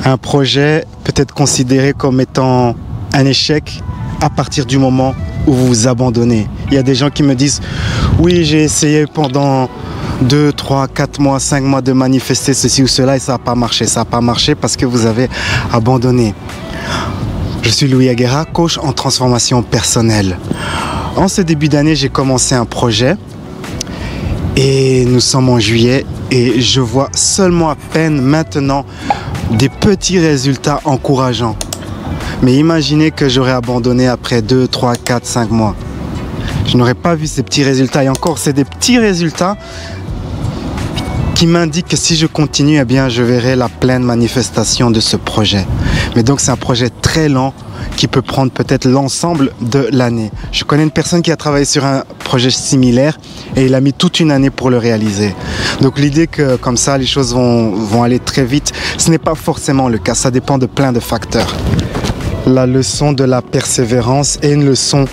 Un projet peut être considéré comme étant un échec à partir du moment où vous vous abandonnez. Il y a des gens qui me disent « Oui, j'ai essayé pendant 2, 3, 4 mois, 5 mois de manifester ceci ou cela et ça n'a pas marché. Ça n'a pas marché parce que vous avez abandonné. » Je suis Louis Aguera, coach en transformation personnelle. En ce début d'année, j'ai commencé un projet et nous sommes en juillet et je vois seulement à peine maintenant des petits résultats encourageants. Mais imaginez que j'aurais abandonné après 2, 3, 4, 5 mois. Je n'aurais pas vu ces petits résultats. Et encore, c'est des petits résultats qui m'indiquent que si je continue, eh bien, je verrai la pleine manifestation de ce projet. Mais donc, c'est un projet très lent qui peut prendre peut-être l'ensemble de l'année. Je connais une personne qui a travaillé sur un projet similaire et il a mis toute une année pour le réaliser. Donc l'idée que comme ça, les choses vont aller très vite, ce n'est pas forcément le cas. Ça dépend de plein de facteurs. La leçon de la persévérance est une leçon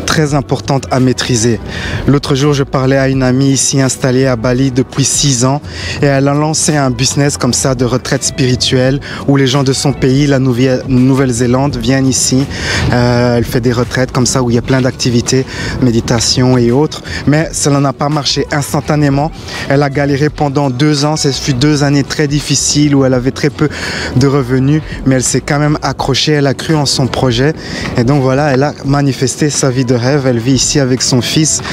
très importante à maîtriser. L'autre jour, je parlais à une amie ici installée à Bali depuis 6 ans et elle a lancé un business comme ça de retraite spirituelle où les gens de son pays, la Nouvelle-Zélande, viennent ici. Elle fait des retraites comme ça où il y a plein d'activités, méditation et autres. Mais cela n'a pas marché instantanément. Elle a galéré pendant 2 ans. Ce fut 2 années très difficiles où elle avait très peu de revenus, mais elle s'est quand même accrochée. Elle a cru en son projet et donc voilà, elle a manifesté sa vie de rêve. Elle vit ici avec son fils.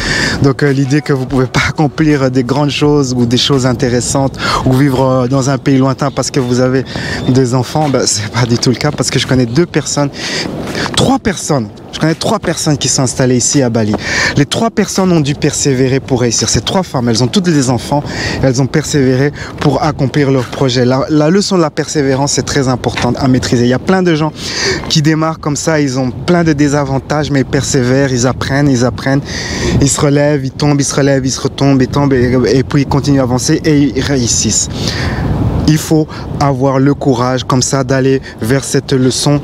Donc l'idée que vous pouvez pas accomplir des grandes choses ou des choses intéressantes ou vivre dans un pays lointain parce que vous avez des enfants, ben, c'est pas du tout le cas parce que je connais 3 personnes. Je connais 3 personnes qui sont installées ici à Bali. Les 3 personnes ont dû persévérer pour réussir. Ces 3 femmes, elles ont toutes des enfants. Elles ont persévéré pour accomplir leur projet. La leçon de la persévérance est très importante à maîtriser. Il y a plein de gens qui démarrent comme ça. Ils ont plein de désavantages, mais ils persévèrent, ils apprennent. Ils se relèvent, ils tombent, ils se relèvent, ils se retombent, ils tombent et puis ils continuent à avancer et ils réussissent. Il faut avoir le courage comme ça d'aller vers cette leçon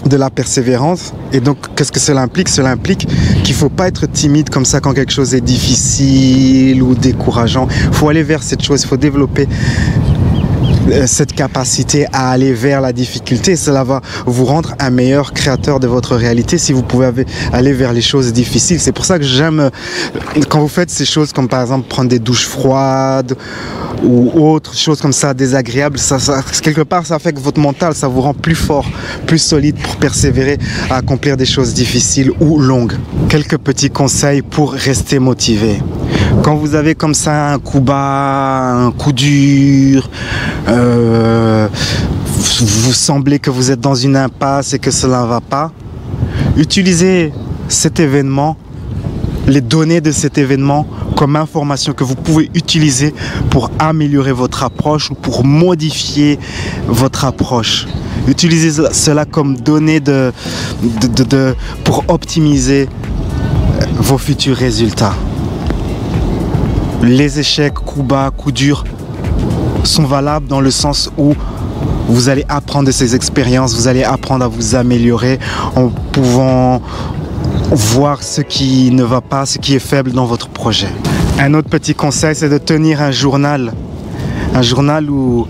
de la persévérance. Et donc, qu'est-ce que cela implique? Cela implique qu'il ne faut pas être timide comme ça quand quelque chose est difficile ou décourageant. Il faut aller vers cette chose, il faut développer cette capacité à aller vers la difficulté. Cela va vous rendre un meilleur créateur de votre réalité si vous pouvez aller vers les choses difficiles. C'est pour ça que j'aime quand vous faites ces choses comme par exemple prendre des douches froides ou autres choses comme ça désagréables, quelque part ça fait que votre mental, ça vous rend plus fort, plus solide pour persévérer à accomplir des choses difficiles ou longues. Quelques petits conseils pour rester motivé. Quand vous avez comme ça un coup bas, un coup dur, vous semblez que vous êtes dans une impasse et que cela ne va pas, utilisez cet événement, les données de cet événement comme information que vous pouvez utiliser pour améliorer votre approche ou pour modifier votre approche. Utilisez cela comme données pour optimiser vos futurs résultats. Les échecs, coups bas, coups durs sont valables dans le sens où vous allez apprendre de ces expériences, vous allez apprendre à vous améliorer en pouvant voir ce qui ne va pas, ce qui est faible dans votre projet. Un autre petit conseil, c'est de tenir un journal ou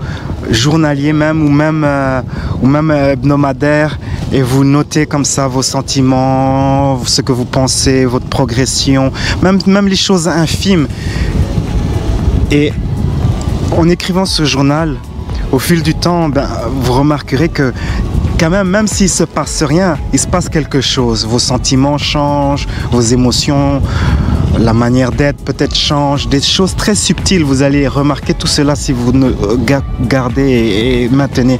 journalier même ou même hebdomadaire et vous notez comme ça vos sentiments, ce que vous pensez, votre progression, même les choses infimes. Et en écrivant ce journal, au fil du temps, vous remarquerez que quand même s'il ne se passe rien, il se passe quelque chose. Vos sentiments changent, vos émotions, la manière d'être peut-être change. Des choses très subtiles, vous allez remarquer tout cela si vous gardez et maintenez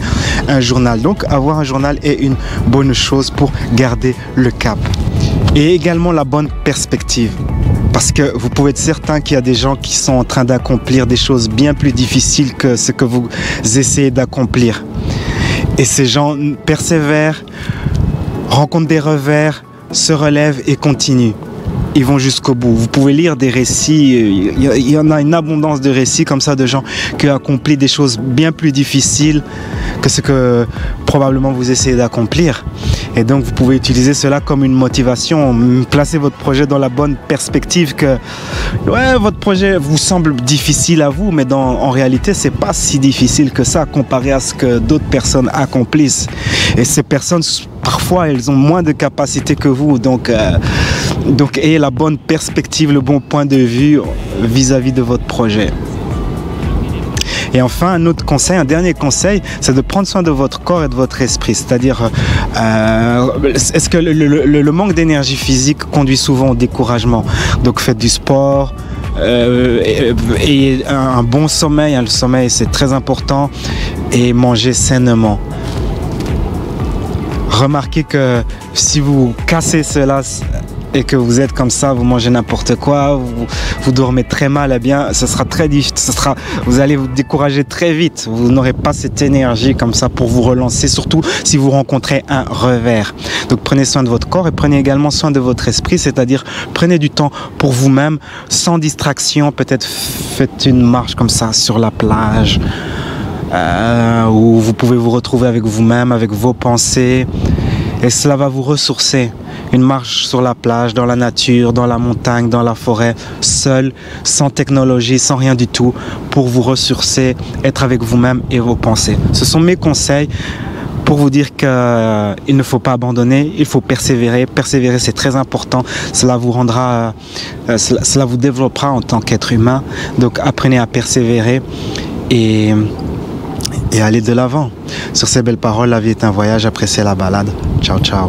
un journal. Donc avoir un journal est une bonne chose pour garder le cap. Et également la bonne perspective. Parce que vous pouvez être certain qu'il y a des gens qui sont en train d'accomplir des choses bien plus difficiles que ce que vous essayez d'accomplir. Et ces gens persévèrent, rencontrent des revers, se relèvent et continuent. Ils vont jusqu'au bout. Vous pouvez lire des récits, il y en a une abondance de récits comme ça de gens qui ont accompli des choses bien plus difficiles que ce que probablement vous essayez d'accomplir. Et donc vous pouvez utiliser cela comme une motivation, placer votre projet dans la bonne perspective que ouais, votre projet vous semble difficile à vous, mais en réalité c'est pas si difficile que ça comparé à ce que d'autres personnes accomplissent. Et ces personnes, parfois elles ont moins de capacité que vous, donc ayez la bonne perspective, le bon point de vue vis-à-vis de votre projet. Et enfin, un autre conseil, un dernier conseil, c'est de prendre soin de votre corps et de votre esprit. C'est-à-dire, est-ce que le manque d'énergie physique conduit souvent au découragement? Donc faites du sport, et un bon sommeil, le sommeil c'est très important, et mangez sainement. Remarquez que si vous cassez cela et que vous êtes comme ça, vous mangez n'importe quoi, vous dormez très mal, eh bien, ce sera très difficile, vous allez vous décourager très vite. Vous n'aurez pas cette énergie comme ça pour vous relancer, surtout si vous rencontrez un revers. Donc prenez soin de votre corps et prenez également soin de votre esprit, c'est-à-dire prenez du temps pour vous-même, sans distraction. Peut-être faites une marche comme ça sur la plage, où vous pouvez vous retrouver avec vous-même, avec vos pensées, et cela va vous ressourcer. Une marche sur la plage, dans la nature, dans la montagne, dans la forêt, seul, sans technologie, sans rien du tout, pour vous ressourcer, être avec vous-même et vos pensées. Ce sont mes conseils pour vous dire qu'il ne faut pas abandonner, il faut persévérer. Persévérer, c'est très important. Cela vous rendra, cela vous développera en tant qu'être humain. Donc apprenez à persévérer et aller de l'avant. Sur ces belles paroles, la vie est un voyage, appréciez la balade. Ciao, ciao.